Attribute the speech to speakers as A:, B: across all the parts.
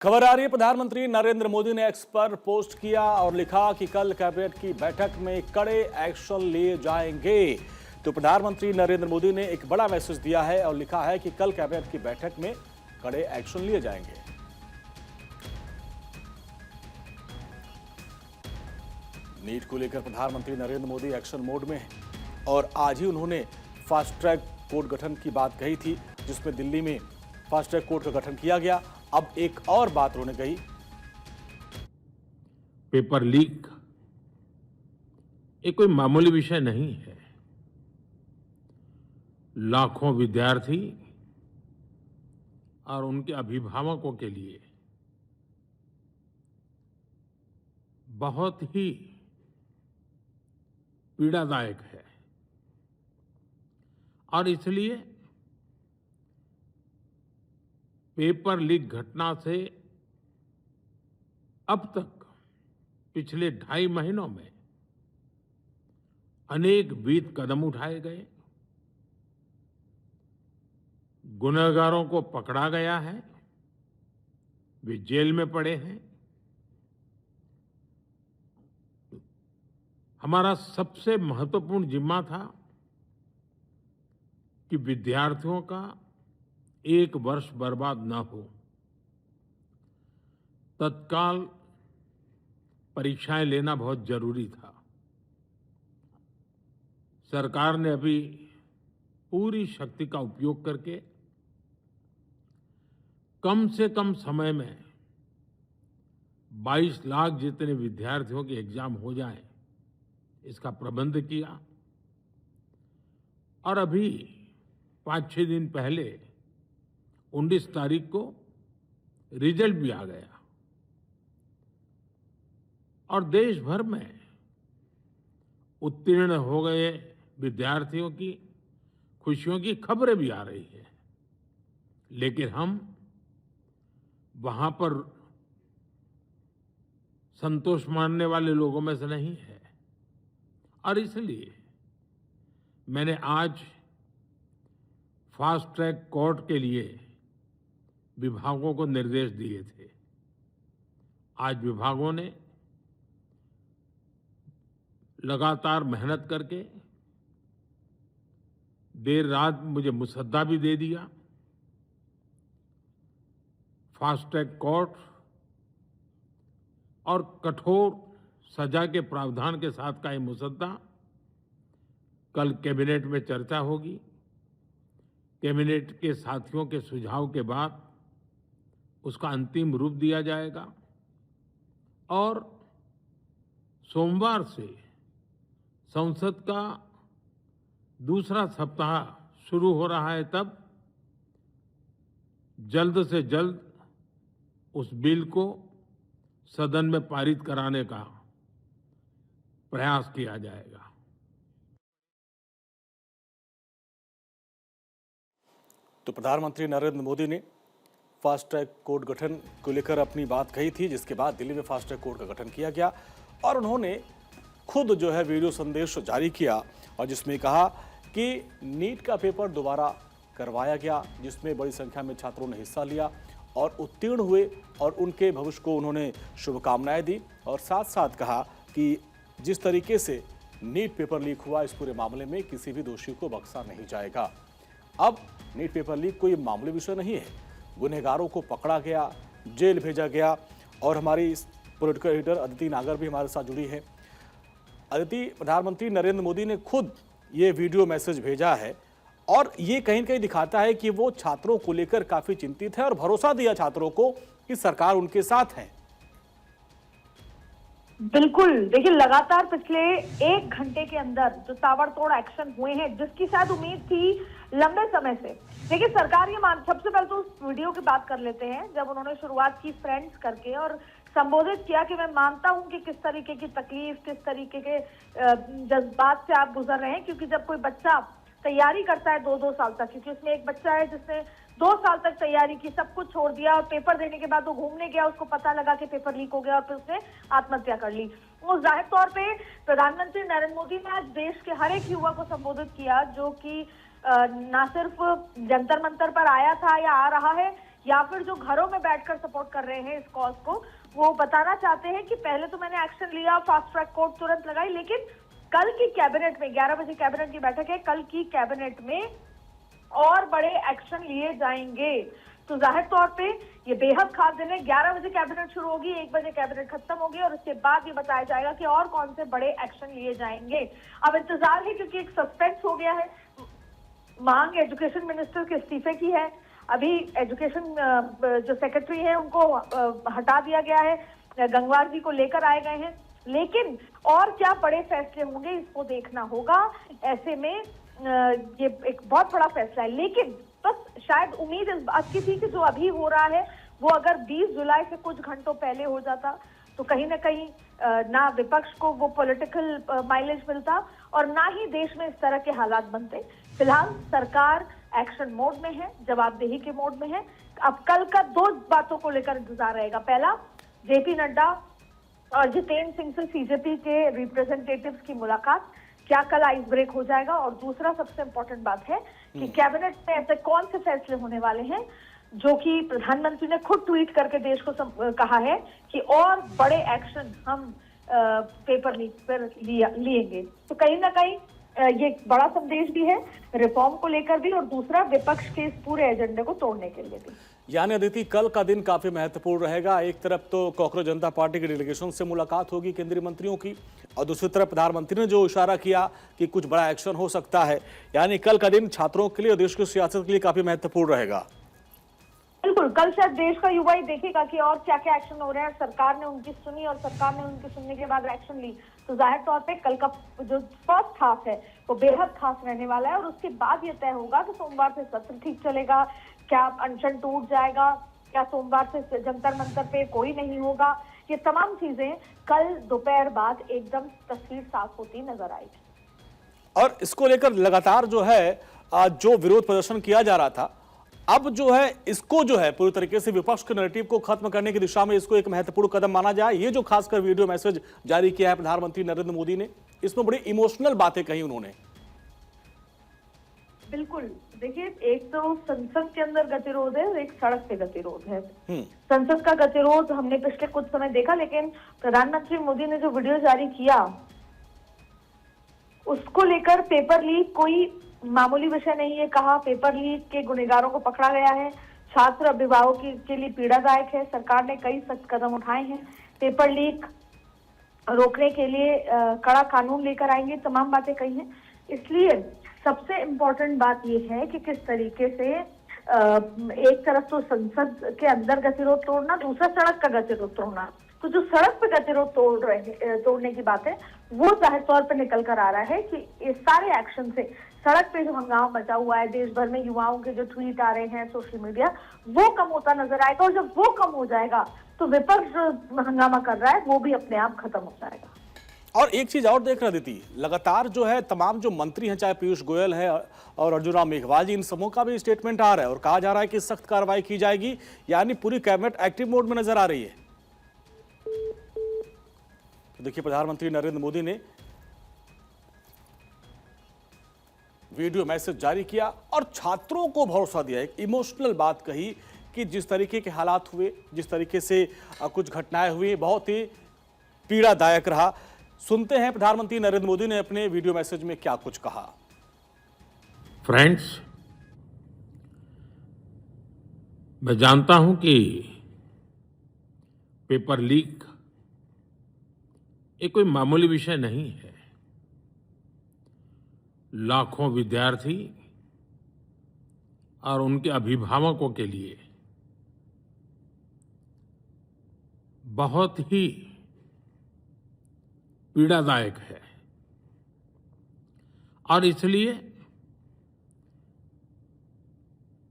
A: खबर आ रही है, प्रधानमंत्री नरेंद्र मोदी ने एक्स पर पोस्ट किया और लिखा कि कल कैबिनेट की बैठक में कड़े एक्शन लिए जाएंगे। तो प्रधानमंत्री नरेंद्र मोदी ने एक बड़ा मैसेज दिया है और लिखा है कि कल कैबिनेट की बैठक में कड़े एक्शन लिए जाएंगे। नीट को लेकर प्रधानमंत्री नरेंद्र मोदी एक्शन मोड में हैं और आज ही उन्होंने फास्ट ट्रैक कोर्ट गठन की बात कही थी, जिसमें दिल्ली में फास्ट ट्रैक कोर्ट का गठन किया गया। अब एक और बात उन्होंने कही,
B: पेपर लीक ये कोई मामूली विषय नहीं है। लाखों विद्यार्थी और उनके अभिभावकों के लिए बहुत ही पीड़ादायक है और इसलिए पेपर लीक घटना से अब तक पिछले 2.5 महीनों में अनेक विध कदम उठाए गए, गुनहगारों को पकड़ा गया है, वे जेल में पड़े हैं। हमारा सबसे महत्वपूर्ण जिम्मा था कि विद्यार्थियों का 1 वर्ष बर्बाद न हो। तत्काल परीक्षाएं लेना बहुत जरूरी था। सरकार ने अभी पूरी शक्ति का उपयोग करके कम से कम समय में 22 लाख जितने विद्यार्थियों के एग्जाम हो जाए, इसका प्रबंध किया। और अभी 5-6 दिन पहले 19 तारीख को रिजल्ट भी आ गया और देश भर में उत्तीर्ण हो गए विद्यार्थियों की खुशियों की खबरें भी आ रही हैं। लेकिन हम वहां पर संतोष मानने वाले लोगों में से नहीं है और इसलिए मैंने आज फास्ट ट्रैक कोर्ट के लिए विभागों को निर्देश दिए थे। आज विभागों ने लगातार मेहनत करके देर रात मुझे मुसद्दा भी दे दिया। फास्ट ट्रैक कोर्ट और कठोर सजा के प्रावधान के साथ का ये मुसद्दा कल कैबिनेट में चर्चा होगी। कैबिनेट के साथियों के सुझाव के बाद उसका अंतिम रूप दिया जाएगा और सोमवार से संसद का दूसरा सप्ताह शुरू हो रहा है। तब जल्द से जल्द उस बिल को सदन में पारित कराने का प्रयास किया जाएगा।
A: तो प्रधानमंत्री नरेंद्र मोदी ने फास्ट ट्रैक कोर्ट गठन को लेकर अपनी बात कही थी, जिसके बाद दिल्ली में फास्ट ट्रैक कोर्ट का गठन किया गया और उन्होंने खुद जो है वीडियो संदेश जारी किया और जिसमें कहा कि नीट का पेपर दोबारा करवाया गया, जिसमें बड़ी संख्या में छात्रों ने हिस्सा लिया और उत्तीर्ण हुए और उनके भविष्य को उन्होंने शुभकामनाएं दी और साथ साथ कहा कि जिस तरीके से नीट पेपर लीक हुआ, इस पूरे मामले में किसी भी दोषी को बख्शा नहीं जाएगा। अब नीट पेपर लीक कोई मामूली विषय नहीं है, गुनहगारों को पकड़ा गया, जेल भेजा गया। और हमारी पॉलिटिकल एडिटर अदिति नागर भी हमारे साथ जुड़ी है। अदिति, प्रधानमंत्री नरेंद्र मोदी ने खुद ये वीडियो मैसेज भेजा है और ये कहीं न कहीं दिखाता है कि वो छात्रों को लेकर काफी चिंतित है और भरोसा दिया छात्रों को कि सरकार उनके साथ है।
C: बिल्कुल, देखिए लगातार पिछले 1 घंटे के अंदर जो ताबड़तोड़ एक्शन हुए हैं, जिसकी शायद उम्मीद थी लंबे समय से। देखिए सरकार ये सबसे पहले तो उस वीडियो की बात कर लेते हैं जब उन्होंने शुरुआत की फ्रेंड्स करके और संबोधित किया कि मैं मानता हूं कि किस तरीके की तकलीफ, किस तरीके के जज्बात से आप गुजर रहे हैं, क्योंकि जब कोई बच्चा तैयारी करता है 2-2 साल तक, क्योंकि उसमें एक बच्चा है जिसने 2 साल तक तैयारी की, सब कुछ छोड़ दिया और पेपर देने के बाद वो घूमने गया, उसको पता लगा कि पेपर लीक हो गया और फिर उसने आत्महत्या कर ली। वो जाहिर तौर पे प्रधानमंत्री नरेंद्र मोदी ने आज देश के हर एक युवा को संबोधित किया जो कि ना सिर्फ जंतर मंतर पर आया था या आ रहा है, या फिर जो घरों में बैठकर सपोर्ट कर रहे हैं इस कॉज को, वो बताना चाहते हैं कि पहले तो मैंने एक्शन लिया, फास्ट ट्रैक कोर्ट तुरंत लगाई, लेकिन कल की कैबिनेट में 11 बजे कैबिनेट की बैठक है, कल की कैबिनेट में और बड़े एक्शन लिए जाएंगे। तो जाहिर तौर पे ये बेहद खास दिन है। 11 बजे कैबिनेट शुरू होगी, 1 बजे कैबिनेट खत्म होगी और उसके बाद ये बताया जाएगा कि और कौन से बड़े एक्शन लिए जाएंगे। अब इंतजार है क्योंकि एक सस्पेंस हो गया है। मांग एजुकेशन मिनिस्टर के इस्तीफे की है। अभी एजुकेशन जो सेक्रेटरी है उनको हटा दिया गया है, गंगवार जी को लेकर आए गए हैं, लेकिन और क्या बड़े फैसले होंगे इसको देखना होगा। ऐसे में ये एक बहुत बड़ा फैसला है, लेकिन बस शायद उम्मीद इस बात की थी कि जो अभी हो रहा है वो अगर 20 जुलाई से कुछ घंटों पहले हो जाता तो कहीं ना कहीं ना विपक्ष को वो पॉलिटिकल माइलेज मिलता और ना ही देश में इस तरह के हालात बनते। फिलहाल सरकार एक्शन मोड में है, जवाबदेही के मोड में है। अब कल का 2 बातों को लेकर इंतजार रहेगा। पहला, जेपी नड्डा और जितेंद्र सिंह से सीजेपी के रिप्रेजेंटेटिव्स की मुलाकात, क्या कल आइस ब्रेक हो जाएगा। और दूसरा सबसे इंपॉर्टेंट बात है कि कैबिनेट में ऐसे कौन से फैसले होने वाले हैं जो कि प्रधानमंत्री ने खुद ट्वीट करके देश को कहा है कि और बड़े एक्शन हम पेपर लीक पर लिएंगे। तो कहीं ना कहीं ये एक बड़ा संदेश भी है रिफॉर्म को लेकर भी और दूसरा विपक्ष के इस पूरे एजेंडे को तोड़ने के लिए भी।
A: यानी अदिति, कल का दिन काफी महत्वपूर्ण रहेगा। एक तरफ तो कांग्रेस जनता पार्टी के डेलीगेशन से मुलाकात होगी केंद्रीय मंत्रियों की, और दूसरी तरफ प्रधानमंत्री ने जो इशारा किया कि कुछ बड़ा एक्शन हो सकता है, यानी कल का दिन छात्रों के लिए और देश की सियासत के लिए काफी महत्वपूर्ण रहेगा।
C: बिल्कुल, कल शायद देश का युवा ही देखेगा कि और क्या क्या एक्शन हो रहे हैं। सरकार ने उनकी सुनी और सरकार ने उनकी सुनने के बाद एक्शन ली, तो जाहिर तौर पे कल का जो फर्स्ट हाफ है वो बेहद खास रहने वाला है। और उसके बाद ये तय होगा कि सोमवार से सत्र ठीक चलेगा, क्या अनशन टूट जाएगा, क्या सोमवार से जंतर मंतर पे कोई नहीं होगा। ये तमाम चीजें कल दोपहर बाद एकदम तस्वीर साफ होती नजर आएगी।
A: और इसको लेकर लगातार जो है जो विरोध प्रदर्शन किया जा रहा था, अब जो है इसको जो है पूरी तरीके से विपक्ष के नैरेटिव को खत्म करने की दिशा में इसको एक महत्वपूर्ण कदम माना जाए। ये जो खासकर वीडियो मैसेज जारी किया है प्रधानमंत्री नरेंद्र मोदी ने, इसमें बड़ी इमोशनल बातें कही उन्होंने।
C: बिल्कुल, देखिए, एक तो संसद के अंदर गतिरोध है और एक सड़क पे गतिरोध है। संसद का गतिरोध हमने पिछले कुछ समय देखा, लेकिन प्रधानमंत्री मोदी ने जो वीडियो जारी किया उसको लेकर पेपर लीक कोई मामूली विषय नहीं है। कहा पेपर लीक के गुनहगारों को पकड़ा गया है, छात्र अभिभावकों के लिए पीड़ादायक है, सरकार ने कई सख्त कदम उठाए हैं, पेपर लीक रोकने के लिए कड़ा कानून लेकर आएंगे, तमाम बातें कही हैं। इसलिए सबसे इम्पोर्टेंट बात यह है कि किस तरीके से एक तरफ तो संसद के अंदर गतिरोध तोड़ना, दूसरा सड़क का गतिरोध तोड़ना। तो जो सड़क पे गतिरोध तोड़ने की बात है वो जाहिर तौर पर निकल कर आ रहा है कि इस सारे एक्शन से सड़क पे जो हंगामा मचा हुआ है, देश भर में युवाओं के जो ट्वीट आ रहे हैं सोशल मीडिया, वो कम होता नजर आएगा। और जब वो कम हो जाएगा तो विपक्ष जो हंगामा कर रहा है वो भी अपने आप खत्म हो जाएगा।
A: और एक चीज और देख रही थी, लगातार जो है तमाम जो मंत्री हैं, चाहे पीयूष गोयल है और अर्जुन राम मेघवाल जी, इन सबों का भी स्टेटमेंट आ रहा है और कहा जा रहा है कि सख्त कार्रवाई की जाएगी, यानी पूरी कैबिनेट एक्टिव मोड में नजर आ रही है। तो देखिए, प्रधानमंत्री नरेंद्र मोदी ने वीडियो मैसेज जारी किया और छात्रों को भरोसा दिया, एक इमोशनल बात कही कि जिस तरीके के हालात हुए, जिस तरीके से कुछ घटनाएं हुई, बहुत ही पीड़ादायक रहा। सुनते हैं प्रधानमंत्री नरेंद्र मोदी ने अपने वीडियो मैसेज में क्या कुछ कहा।
B: फ्रेंड्स, मैं जानता हूं कि पेपर लीक एक कोई मामूली विषय नहीं है। लाखों विद्यार्थी और उनके अभिभावकों के लिए बहुत ही पीड़ादायक है और इसलिए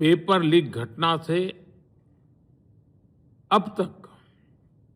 B: पेपर लीक घटना से अब तक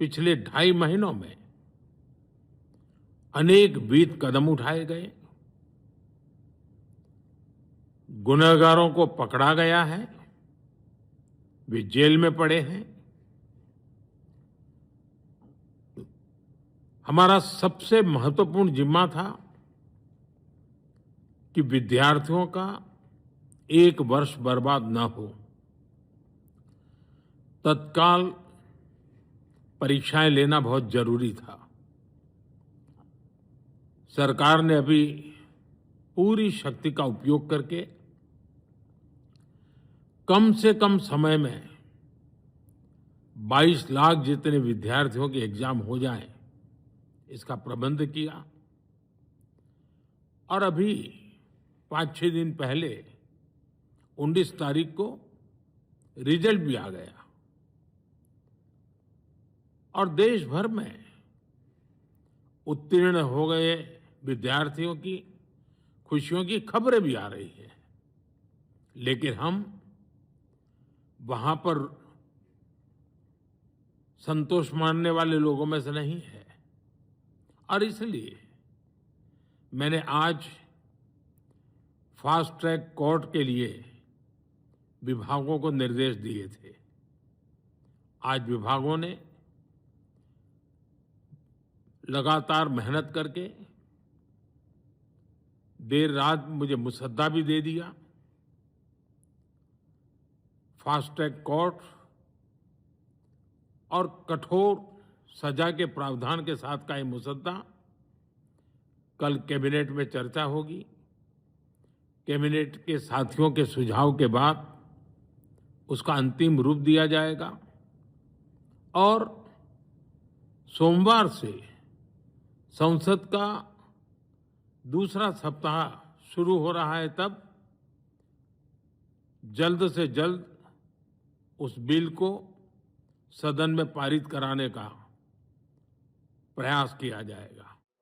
B: पिछले 2.5 महीनों में अनेक विध कदम उठाए गए, गुनहगारों को पकड़ा गया है, वे जेल में पड़े हैं। हमारा सबसे महत्वपूर्ण जिम्मा था कि विद्यार्थियों का 1 वर्ष बर्बाद न हो। तत्काल परीक्षाएं लेना बहुत जरूरी था। सरकार ने अभी पूरी शक्ति का उपयोग करके कम से कम समय में 22 लाख जितने विद्यार्थियों के एग्जाम हो जाएं, इसका प्रबंध किया। और अभी 5-6 दिन पहले 19 तारीख को रिजल्ट भी आ गया और देश भर में उत्तीर्ण हो गए विद्यार्थियों की खुशियों की खबरें भी आ रही हैं। लेकिन हम वहां पर संतोष मानने वाले लोगों में से नहीं है और इसलिए मैंने आज फास्ट ट्रैक कोर्ट के लिए विभागों को निर्देश दिए थे। आज विभागों ने लगातार मेहनत करके देर रात मुझे मुसद्दा भी दे दिया। फास्ट ट्रैक कोर्ट और कठोर सजा के प्रावधान के साथ का ये मुसद्दा कल कैबिनेट में चर्चा होगी। कैबिनेट के साथियों के सुझाव के बाद उसका अंतिम रूप दिया जाएगा और सोमवार से संसद का दूसरा सप्ताह शुरू हो रहा है, तब जल्द से जल्द उस बिल को सदन में पारित कराने का प्रयास किया जाएगा।